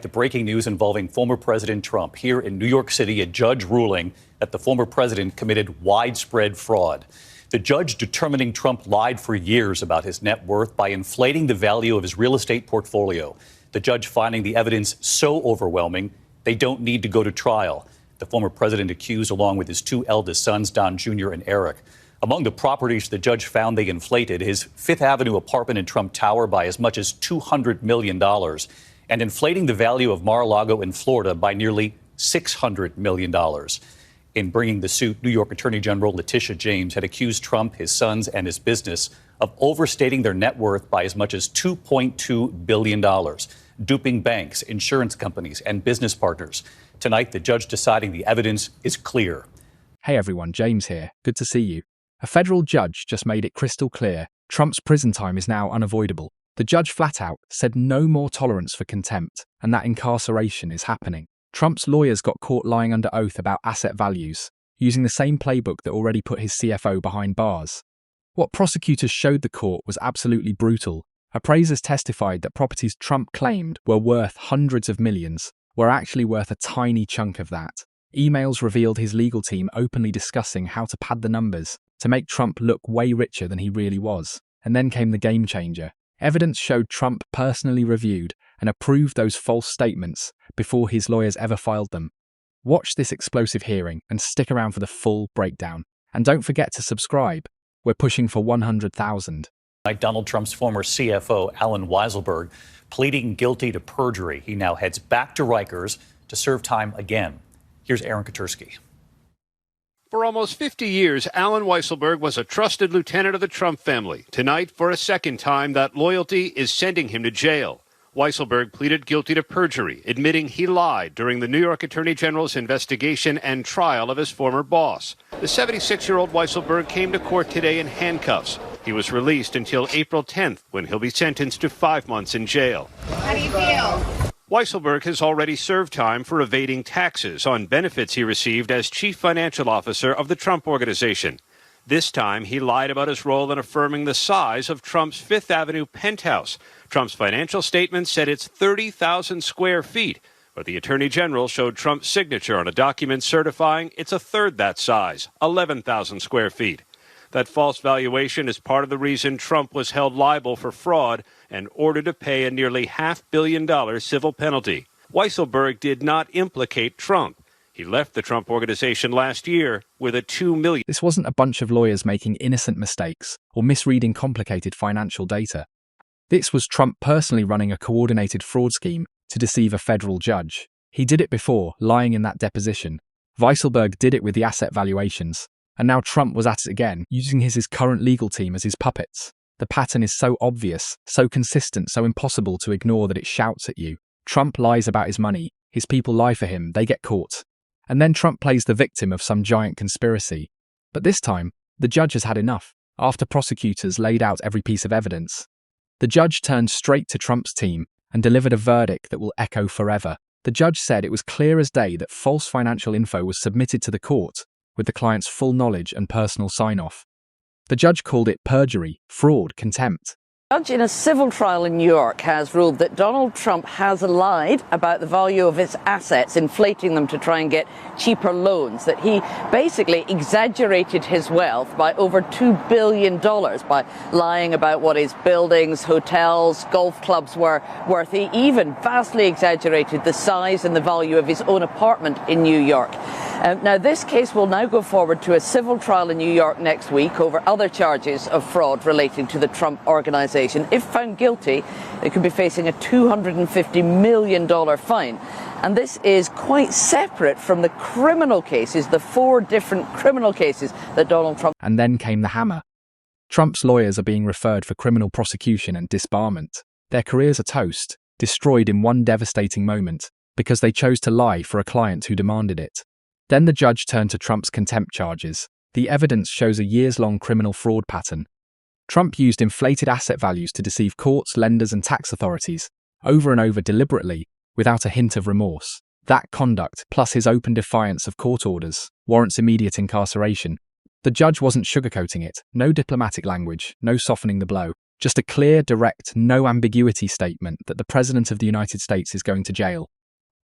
The breaking news involving former President Trump. Here in New York City, a judge ruling that the former president committed widespread fraud. The judge determining Trump lied for years about his net worth by inflating the value of his real estate portfolio. The judge finding the evidence so overwhelming, they don't need to go to trial. The former president accused, along with his two eldest sons, Don Jr. and Eric. Among the properties the judge found they inflated, his Fifth Avenue apartment in Trump Tower by as much as $200 million. And inflating the value of Mar-a-Lago in Florida by nearly $600 million. In bringing the suit, New York Attorney General Letitia James had accused Trump, his sons, and his business of overstating their net worth by as much as $2.2 billion, duping banks, insurance companies, and business partners. Tonight, the judge deciding the evidence is clear. Hey everyone, James here. Good to see you. A federal judge just made it crystal clear Trump's prison time is now unavoidable. The judge flat out said no more tolerance for contempt and that incarceration is happening. Trump's lawyers got caught lying under oath about asset values, using the same playbook that already put his CFO behind bars. What prosecutors showed the court was absolutely brutal. Appraisers testified that properties Trump claimed were worth hundreds of millions were actually worth a tiny chunk of that. Emails revealed his legal team openly discussing how to pad the numbers to make Trump look way richer than he really was. And then came the game changer. Evidence showed Trump personally reviewed and approved those false statements before his lawyers ever filed them. Watch this explosive hearing and stick around for the full breakdown. And don't forget to subscribe. We're pushing for 100,000. Donald Trump's former CFO, Alan Weisselberg, pleading guilty to perjury. He now heads back to Rikers to serve time again. Here's Aaron Katursky. For almost 50 years, Alan Weisselberg was a trusted lieutenant of the Trump family. Tonight, for a second time, that loyalty is sending him to jail. Weisselberg pleaded guilty to perjury, admitting he lied during the New York Attorney General's investigation and trial of his former boss. The 76-year-old Weisselberg came to court today in handcuffs. He was released until April 10th, when he'll be sentenced to 5 months in jail. How do you feel? Weisselberg has already served time for evading taxes on benefits he received as chief financial officer of the Trump Organization. This time, he lied about his role in affirming the size of Trump's Fifth Avenue penthouse. Trump's financial statement said it's 30,000 square feet, but the Attorney General showed Trump's signature on a document certifying it's a third that size, 11,000 square feet. That false valuation is part of the reason Trump was held liable for fraud and ordered to pay a nearly $500 million civil penalty. Weisselberg did not implicate Trump. He left the Trump Organization last year with a $2 million. This wasn't a bunch of lawyers making innocent mistakes or misreading complicated financial data. This was Trump personally running a coordinated fraud scheme to deceive a federal judge. He did it before, lying in that deposition. Weisselberg did it with the asset valuations. And now Trump was at it again, using his current legal team as his puppets. The pattern is so obvious, so consistent, so impossible to ignore that it shouts at you. Trump lies about his money, his people lie for him, they get caught. And then Trump plays the victim of some giant conspiracy. But this time, the judge has had enough, after prosecutors laid out every piece of evidence. The judge turned straight to Trump's team and delivered a verdict that will echo forever. The judge said it was clear as day that false financial info was submitted to the court, with the client's full knowledge and personal sign-off. The judge called it perjury, fraud, contempt. A judge in a civil trial in New York has ruled that Donald Trump has lied about the value of his assets, inflating them to try and get cheaper loans, that he basically exaggerated his wealth by over $2 billion by lying about what his buildings, hotels, golf clubs were worth. He even vastly exaggerated the size and the value of his own apartment in New York. Now, this case will now go forward to a civil trial in New York next week over other charges of fraud relating to the Trump Organization. If found guilty, they could be facing a $250 million fine. And this is quite separate from the criminal cases, the 4 different criminal cases that Donald Trump... And then came the hammer. Trump's lawyers are being referred for criminal prosecution and disbarment. Their careers are toast, destroyed in one devastating moment, because they chose to lie for a client who demanded it. Then the judge turned to Trump's contempt charges. The evidence shows a years-long criminal fraud pattern. Trump used inflated asset values to deceive courts, lenders, and tax authorities, over and over deliberately, without a hint of remorse. That conduct, plus his open defiance of court orders, warrants immediate incarceration. The judge wasn't sugarcoating it, no diplomatic language, no softening the blow. Just a clear, direct, no ambiguity statement that the President of the United States is going to jail.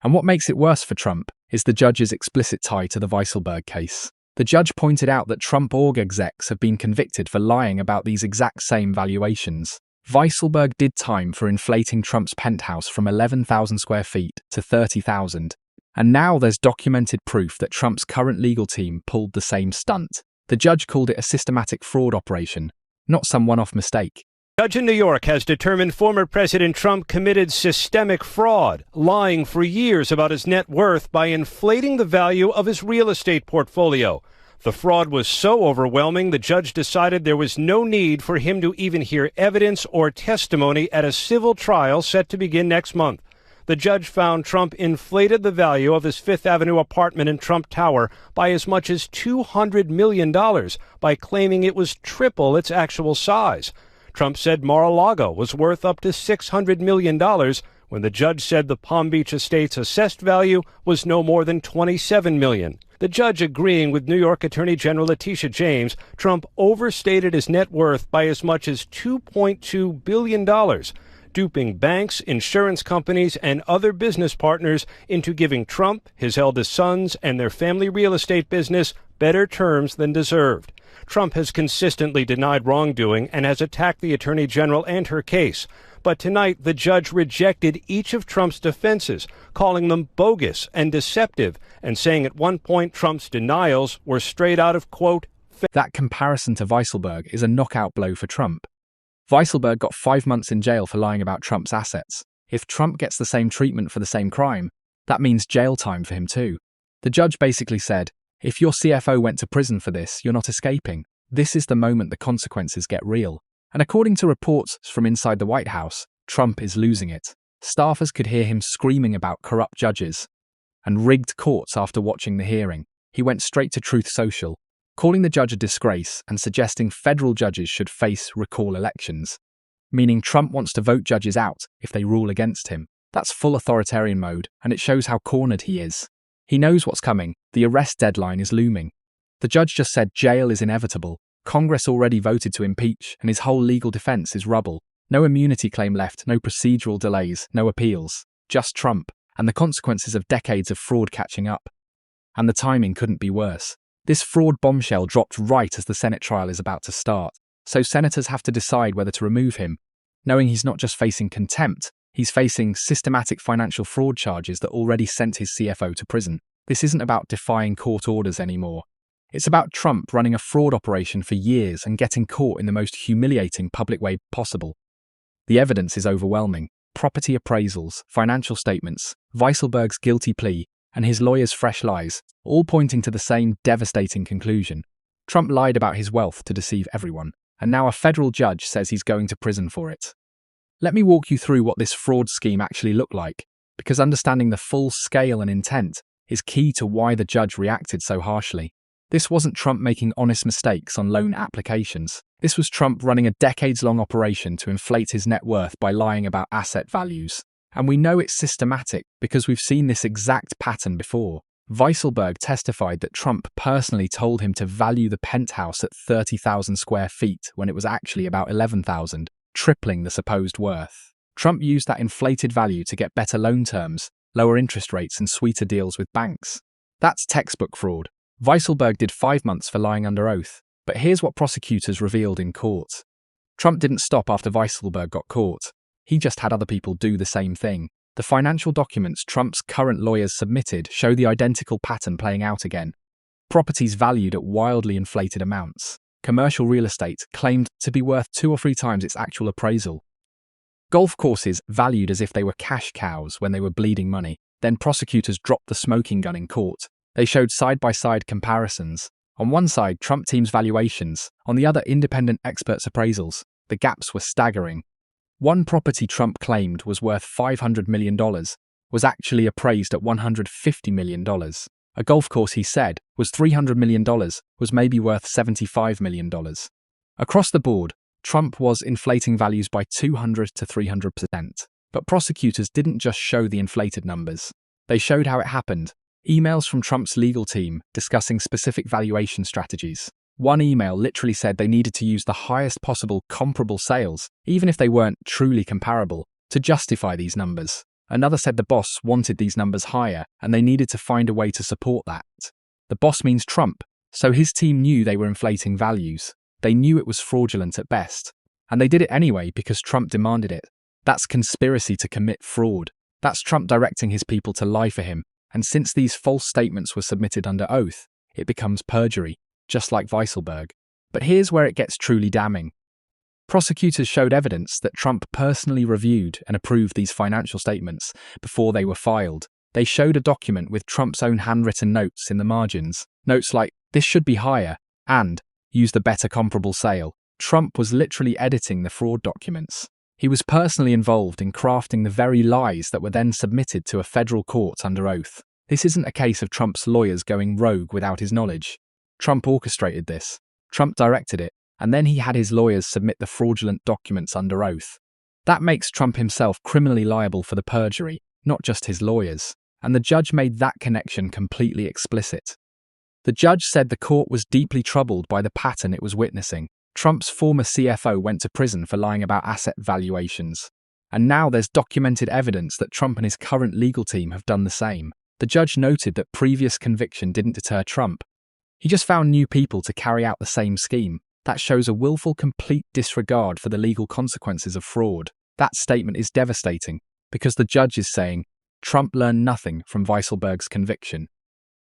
And what makes it worse for Trump is the judge's explicit tie to the Weisselberg case. The judge pointed out that Trump org execs have been convicted for lying about these exact same valuations. Weisselberg did time for inflating Trump's penthouse from 11,000 square feet to 30,000. And now there's documented proof that Trump's current legal team pulled the same stunt. The judge called it a systematic fraud operation, not some one-off mistake. A judge in New York has determined former President Trump committed systemic fraud, lying for years about his net worth by inflating the value of his real estate portfolio. The fraud was so overwhelming, the judge decided there was no need for him to even hear evidence or testimony at a civil trial set to begin next month. The judge found Trump inflated the value of his Fifth Avenue apartment in Trump Tower by as much as $200 million by claiming it was triple its actual size. Trump said Mar-a-Lago was worth up to $600 million when the judge said the Palm Beach estate's assessed value was no more than $27 million. The judge agreeing with New York Attorney General Letitia James, Trump overstated his net worth by as much as $2.2 billion, duping banks, insurance companies, and other business partners into giving Trump, his eldest sons, and their family real estate business better terms than deserved. Trump has consistently denied wrongdoing and has attacked the Attorney General and her case. But tonight, the judge rejected each of Trump's defenses, calling them bogus and deceptive, and saying at one point Trump's denials were straight out of, quote, That comparison to Weisselberg is a knockout blow for Trump. Weisselberg got 5 months in jail for lying about Trump's assets. If Trump gets the same treatment for the same crime, that means jail time for him too. The judge basically said, if your CFO went to prison for this, you're not escaping. This is the moment the consequences get real. And according to reports from inside the White House, Trump is losing it. Staffers could hear him screaming about corrupt judges and rigged courts after watching the hearing. He went straight to Truth Social, calling the judge a disgrace and suggesting federal judges should face recall elections, meaning Trump wants to vote judges out if they rule against him. That's full authoritarian mode, and it shows how cornered he is. He knows what's coming. The arrest deadline is looming. The judge just said jail is inevitable. Congress already voted to impeach, and his whole legal defense is rubble. No immunity claim left, no procedural delays, no appeals. Just Trump, and the consequences of decades of fraud catching up. And the timing couldn't be worse. This fraud bombshell dropped right as the Senate trial is about to start, so senators have to decide whether to remove him, knowing he's not just facing contempt, he's facing systematic financial fraud charges that already sent his CFO to prison. This isn't about defying court orders anymore. It's about Trump running a fraud operation for years and getting caught in the most humiliating public way possible. The evidence is overwhelming. Property appraisals, financial statements, Weisselberg's guilty plea, and his lawyer's fresh lies, all pointing to the same devastating conclusion. Trump lied about his wealth to deceive everyone, and now a federal judge says he's going to prison for it. Let me walk you through what this fraud scheme actually looked like, because understanding the full scale and intent is key to why the judge reacted so harshly. This wasn't Trump making honest mistakes on loan applications. This was Trump running a decades-long operation to inflate his net worth by lying about asset values. And we know it's systematic because we've seen this exact pattern before. Weisselberg testified that Trump personally told him to value the penthouse at 30,000 square feet when it was actually about 11,000, tripling the supposed worth. Trump used that inflated value to get better loan terms, lower interest rates, and sweeter deals with banks. That's textbook fraud. Weisselberg did 5 months for lying under oath, but here's what prosecutors revealed in court. Trump didn't stop after Weisselberg got caught. He just had other people do the same thing. The financial documents Trump's current lawyers submitted show the identical pattern playing out again. Properties valued at wildly inflated amounts. Commercial real estate claimed to be worth 2 or 3 times its actual appraisal. Golf courses valued as if they were cash cows when they were bleeding money. Then prosecutors dropped the smoking gun in court. They showed side-by-side comparisons. On one side, Trump team's valuations. On the other, independent experts' appraisals. The gaps were staggering. One property Trump claimed was worth $500 million was actually appraised at $150 million. A golf course, he said, was $300 million, was maybe worth $75 million. Across the board, Trump was inflating values by 200 to 300%. But prosecutors didn't just show the inflated numbers. They showed how it happened. Emails from Trump's legal team discussing specific valuation strategies. One email literally said they needed to use the highest possible comparable sales, even if they weren't truly comparable, to justify these numbers. Another said the boss wanted these numbers higher and they needed to find a way to support that. The boss means Trump, so his team knew they were inflating values. They knew it was fraudulent at best. And they did it anyway because Trump demanded it. That's conspiracy to commit fraud. That's Trump directing his people to lie for him. And since these false statements were submitted under oath, it becomes perjury, just like Weisselberg. But here's where it gets truly damning. Prosecutors showed evidence that Trump personally reviewed and approved these financial statements before they were filed. They showed a document with Trump's own handwritten notes in the margins. Notes like, "This should be higher," and "use the better comparable sale." Trump was literally editing the fraud documents. He was personally involved in crafting the very lies that were then submitted to a federal court under oath. This isn't a case of Trump's lawyers going rogue without his knowledge. Trump orchestrated this. Trump directed it, and then he had his lawyers submit the fraudulent documents under oath. That makes Trump himself criminally liable for the perjury, not just his lawyers. And the judge made that connection completely explicit. The judge said the court was deeply troubled by the pattern it was witnessing. Trump's former CFO went to prison for lying about asset valuations. And now there's documented evidence that Trump and his current legal team have done the same. The judge noted that previous conviction didn't deter Trump. He just found new people to carry out the same scheme. That shows a willful, complete disregard for the legal consequences of fraud. That statement is devastating, because the judge is saying, Trump learned nothing from Weisselberg's conviction.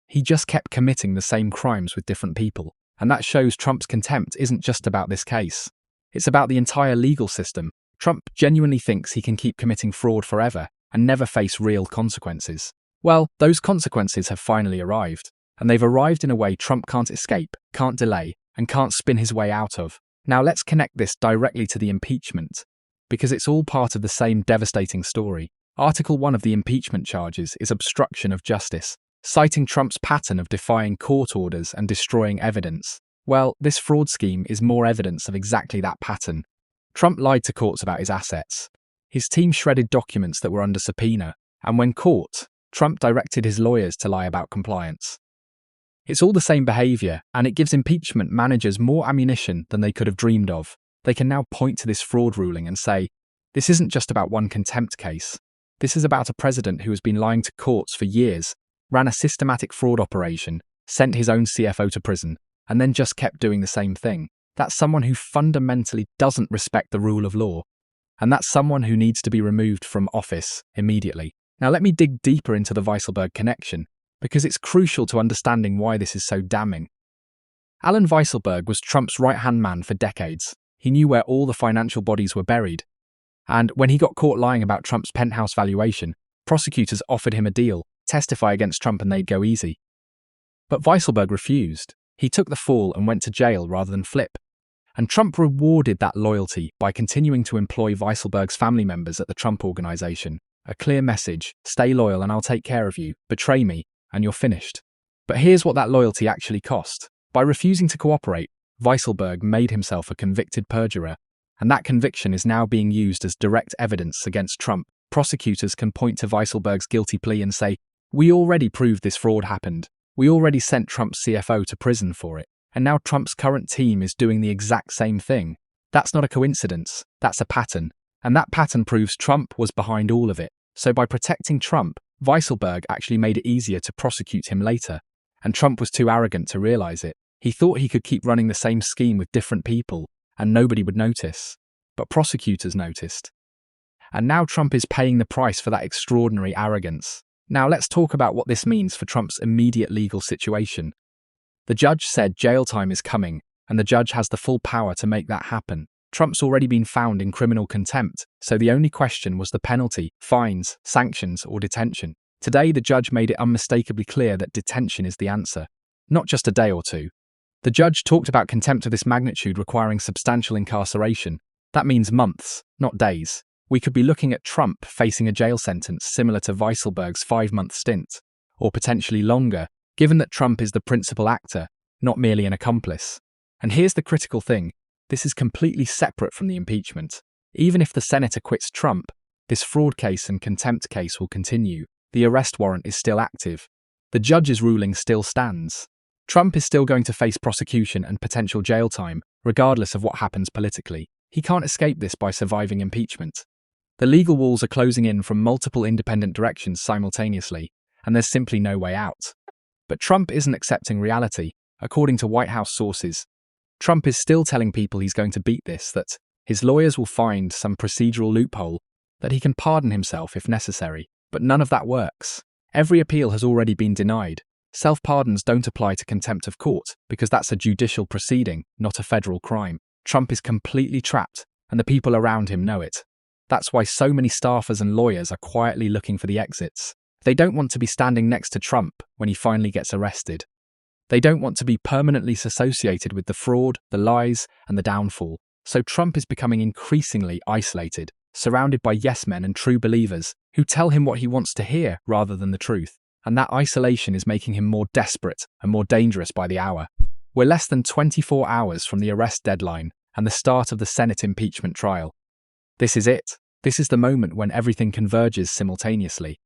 He just kept committing the same crimes with different people. And that shows Trump's contempt isn't just about this case. It's about the entire legal system. Trump genuinely thinks he can keep committing fraud forever and never face real consequences. Well, those consequences have finally arrived. And they've arrived in a way Trump can't escape, can't delay, and can't spin his way out of. Now let's connect this directly to the impeachment, because it's all part of the same devastating story. Article 1 of the impeachment charges is obstruction of justice, citing Trump's pattern of defying court orders and destroying evidence. Well, this fraud scheme is more evidence of exactly that pattern. Trump lied to courts about his assets. His team shredded documents that were under subpoena, and when caught, Trump directed his lawyers to lie about compliance. It's all the same behavior, and it gives impeachment managers more ammunition than they could have dreamed of. They can now point to this fraud ruling and say, this isn't just about one contempt case. This is about a president who has been lying to courts for years, ran a systematic fraud operation, sent his own CFO to prison, and then just kept doing the same thing. That's someone who fundamentally doesn't respect the rule of law. And that's someone who needs to be removed from office immediately. Now let me dig deeper into the Weisselberg connection, because it's crucial to understanding why this is so damning. Alan Weisselberg was Trump's right-hand man for decades. He knew where all the financial bodies were buried. And when he got caught lying about Trump's penthouse valuation, prosecutors offered him a deal, testify against Trump and they'd go easy. But Weisselberg refused. He took the fall and went to jail rather than flip. And Trump rewarded that loyalty by continuing to employ Weisselberg's family members at the Trump Organization. A clear message: stay loyal and I'll take care of you. Betray me and you're finished. But here's what that loyalty actually cost. By refusing to cooperate, Weisselberg made himself a convicted perjurer. And that conviction is now being used as direct evidence against Trump. Prosecutors can point to Weisselberg's guilty plea and say, we already proved this fraud happened. We already sent Trump's CFO to prison for it. And now Trump's current team is doing the exact same thing. That's not a coincidence. That's a pattern. And that pattern proves Trump was behind all of it. So by protecting Trump, Weisselberg actually made it easier to prosecute him later. And Trump was too arrogant to realize it. He thought he could keep running the same scheme with different people, and nobody would notice. But prosecutors noticed. And now Trump is paying the price for that extraordinary arrogance. Now let's talk about what this means for Trump's immediate legal situation. The judge said jail time is coming, and the judge has the full power to make that happen. Trump's already been found in criminal contempt, so the only question was the penalty, fines, sanctions, or detention. Today, the judge made it unmistakably clear that detention is the answer, not just a day or two. The judge talked about contempt of this magnitude requiring substantial incarceration. That means months, not days. We could be looking at Trump facing a jail sentence similar to Weisselberg's 5-month stint, or potentially longer, given that Trump is the principal actor, not merely an accomplice. And here's the critical thing. This is completely separate from the impeachment. Even if the Senate acquits Trump, this fraud case and contempt case will continue. The arrest warrant is still active. The judge's ruling still stands. Trump is still going to face prosecution and potential jail time, regardless of what happens politically. He can't escape this by surviving impeachment. The legal walls are closing in from multiple independent directions simultaneously, and there's simply no way out. But Trump isn't accepting reality. According to White House sources, Trump is still telling people he's going to beat this, that his lawyers will find some procedural loophole, that he can pardon himself if necessary. But none of that works. Every appeal has already been denied. Self-pardons don't apply to contempt of court because that's a judicial proceeding, not a federal crime. Trump is completely trapped, and the people around him know it. That's why so many staffers and lawyers are quietly looking for the exits. They don't want to be standing next to Trump when he finally gets arrested. They don't want to be permanently associated with the fraud, the lies, and the downfall. So Trump is becoming increasingly isolated, surrounded by yes-men and true believers who tell him what he wants to hear rather than the truth. And that isolation is making him more desperate and more dangerous by the hour. We're less than 24 hours from the arrest deadline and the start of the Senate impeachment trial. This is it. This is the moment when everything converges simultaneously.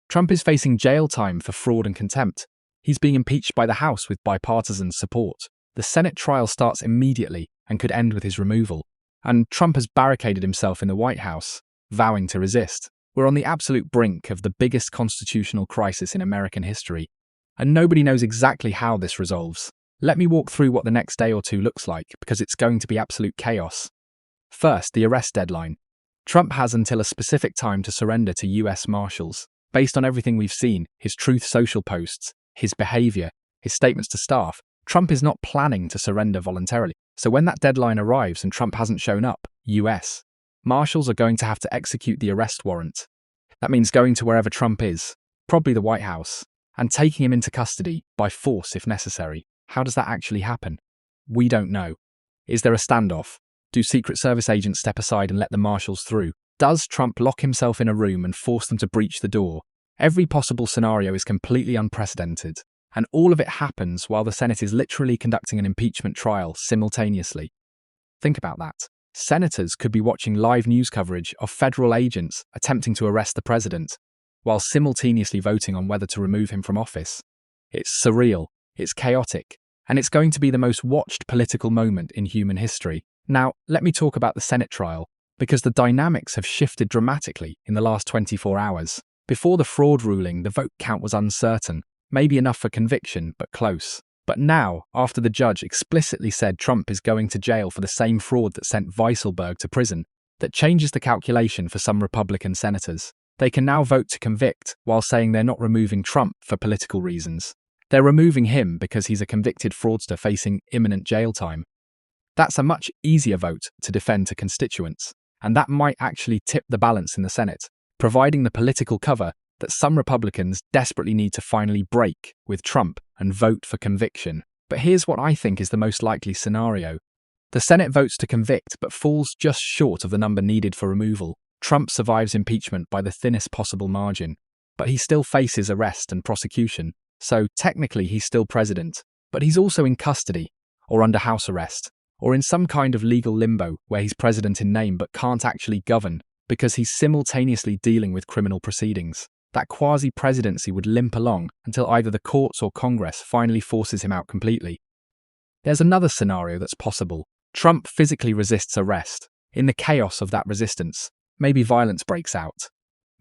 Trump is facing jail time for fraud and contempt. He's being impeached by the House with bipartisan support. The Senate trial starts immediately and could end with his removal. And Trump has barricaded himself in the White House, vowing to resist. We're on the absolute brink of the biggest constitutional crisis in American history, and nobody knows exactly how this resolves. Let me walk through what the next day or two looks like, because it's going to be absolute chaos. First, the arrest deadline. Trump has until a specific time to surrender to US Marshals. Based on everything we've seen, his Truth Social posts, his behavior, his statements to staff, Trump is not planning to surrender voluntarily. So when that deadline arrives and Trump hasn't shown up, US Marshals are going to have to execute the arrest warrant. That means going to wherever Trump is, probably the White House, and taking him into custody by force if necessary. How does that actually happen? We don't know. Is there a standoff? Do Secret Service agents step aside and let the marshals through? Does Trump lock himself in a room and force them to breach the door? Every possible scenario is completely unprecedented, and all of it happens while the Senate is literally conducting an impeachment trial simultaneously. Think about that. Senators could be watching live news coverage of federal agents attempting to arrest the president, while simultaneously voting on whether to remove him from office. It's surreal, it's chaotic, and it's going to be the most watched political moment in human history. Now, let me talk about the Senate trial, because the dynamics have shifted dramatically in the last 24 hours. Before the fraud ruling, the vote count was uncertain, maybe enough for conviction, but close. But now, after the judge explicitly said Trump is going to jail for the same fraud that sent Weisselberg to prison, that changes the calculation for some Republican senators. They can now vote to convict while saying they're not removing Trump for political reasons. They're removing him because he's a convicted fraudster facing imminent jail time. That's a much easier vote to defend to constituents, and that might actually tip the balance in the Senate, providing the political cover that some Republicans desperately need to finally break with Trump and vote for conviction. But here's what I think is the most likely scenario. The Senate votes to convict but falls just short of the number needed for removal. Trump survives impeachment by the thinnest possible margin, but he still faces arrest and prosecution. So technically he's still president, but he's also in custody, or under house arrest, or in some kind of legal limbo where he's president in name but can't actually govern because he's simultaneously dealing with criminal proceedings. That quasi-presidency would limp along until either the courts or Congress finally forces him out completely. There's another scenario that's possible. Trump physically resists arrest. In the chaos of that resistance, maybe violence breaks out.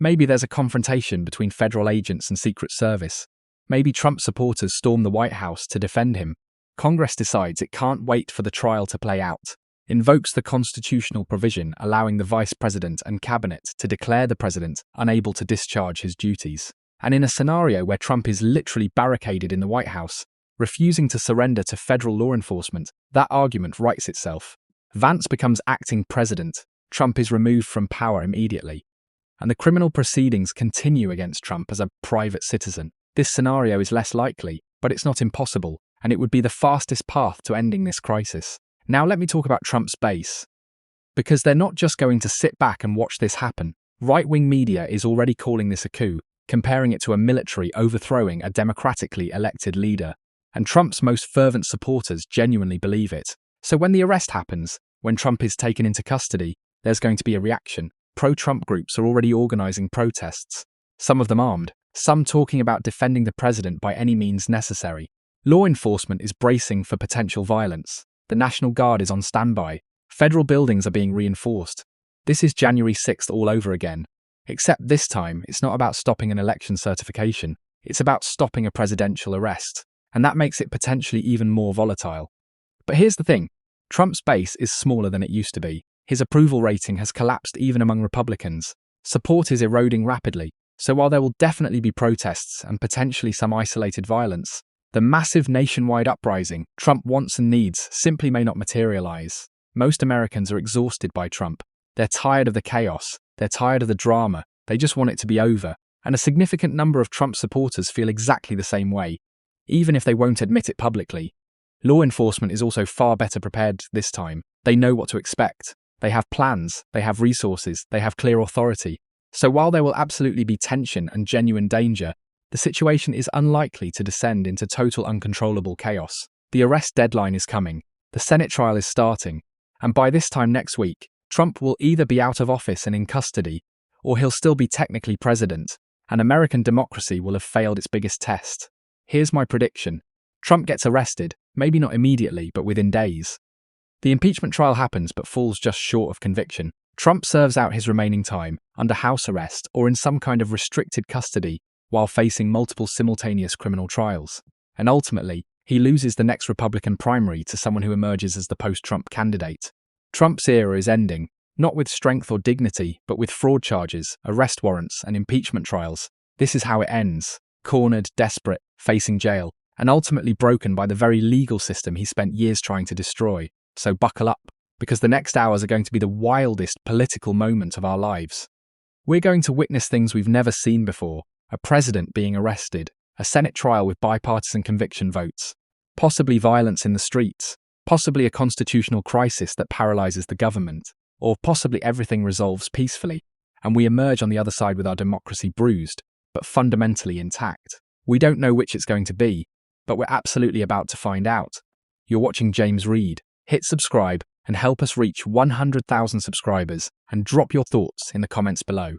Maybe there's a confrontation between federal agents and Secret Service. Maybe Trump supporters storm the White House to defend him. Congress decides it can't wait for the trial to play out, invokes the constitutional provision allowing the vice president and cabinet to declare the president unable to discharge his duties. And in a scenario where Trump is literally barricaded in the White House, refusing to surrender to federal law enforcement, that argument writes itself. Vance becomes acting president. Trump is removed from power immediately. And the criminal proceedings continue against Trump as a private citizen. This scenario is less likely, but it's not impossible, and it would be the fastest path to ending this crisis. Now let me talk about Trump's base. Because they're not just going to sit back and watch this happen. Right-wing media is already calling this a coup, comparing it to a military overthrowing a democratically elected leader. And Trump's most fervent supporters genuinely believe it. So when the arrest happens, when Trump is taken into custody, there's going to be a reaction. Pro-Trump groups are already organizing protests, some of them armed, some talking about defending the president by any means necessary. Law enforcement is bracing for potential violence. The National Guard is on standby. Federal buildings are being reinforced. This is January 6th all over again. Except this time, it's not about stopping an election certification. It's about stopping a presidential arrest. And that makes it potentially even more volatile. But here's the thing. Trump's base is smaller than it used to be. His approval rating has collapsed even among Republicans. Support is eroding rapidly. So while there will definitely be protests and potentially some isolated violence, the massive nationwide uprising Trump wants and needs simply may not materialize. Most Americans are exhausted by Trump. They're tired of the chaos. They're tired of the drama. They just want it to be over. And a significant number of Trump supporters feel exactly the same way, even if they won't admit it publicly. Law enforcement is also far better prepared this time. They know what to expect. They have plans. They have resources. They have clear authority. So while there will absolutely be tension and genuine danger, the situation is unlikely to descend into total uncontrollable chaos. The arrest deadline is coming. The Senate trial is starting. And by this time next week, Trump will either be out of office and in custody, or he'll still be technically president, and American democracy will have failed its biggest test. Here's my prediction. Trump gets arrested, maybe not immediately, but within days. The impeachment trial happens but falls just short of conviction. Trump serves out his remaining time under house arrest or in some kind of restricted custody while facing multiple simultaneous criminal trials. And ultimately, he loses the next Republican primary to someone who emerges as the post-Trump candidate. Trump's era is ending, not with strength or dignity, but with fraud charges, arrest warrants, and impeachment trials. This is how it ends. Cornered, desperate, facing jail, and ultimately broken by the very legal system he spent years trying to destroy. So buckle up, because the next hours are going to be the wildest political moment of our lives. We're going to witness things we've never seen before. A president being arrested, a Senate trial with bipartisan conviction votes, possibly violence in the streets, possibly a constitutional crisis that paralyzes the government, or possibly everything resolves peacefully, and we emerge on the other side with our democracy bruised, but fundamentally intact. We don't know which it's going to be, but we're absolutely about to find out. You're watching James Reed. Hit subscribe and help us reach 100,000 subscribers, and drop your thoughts in the comments below.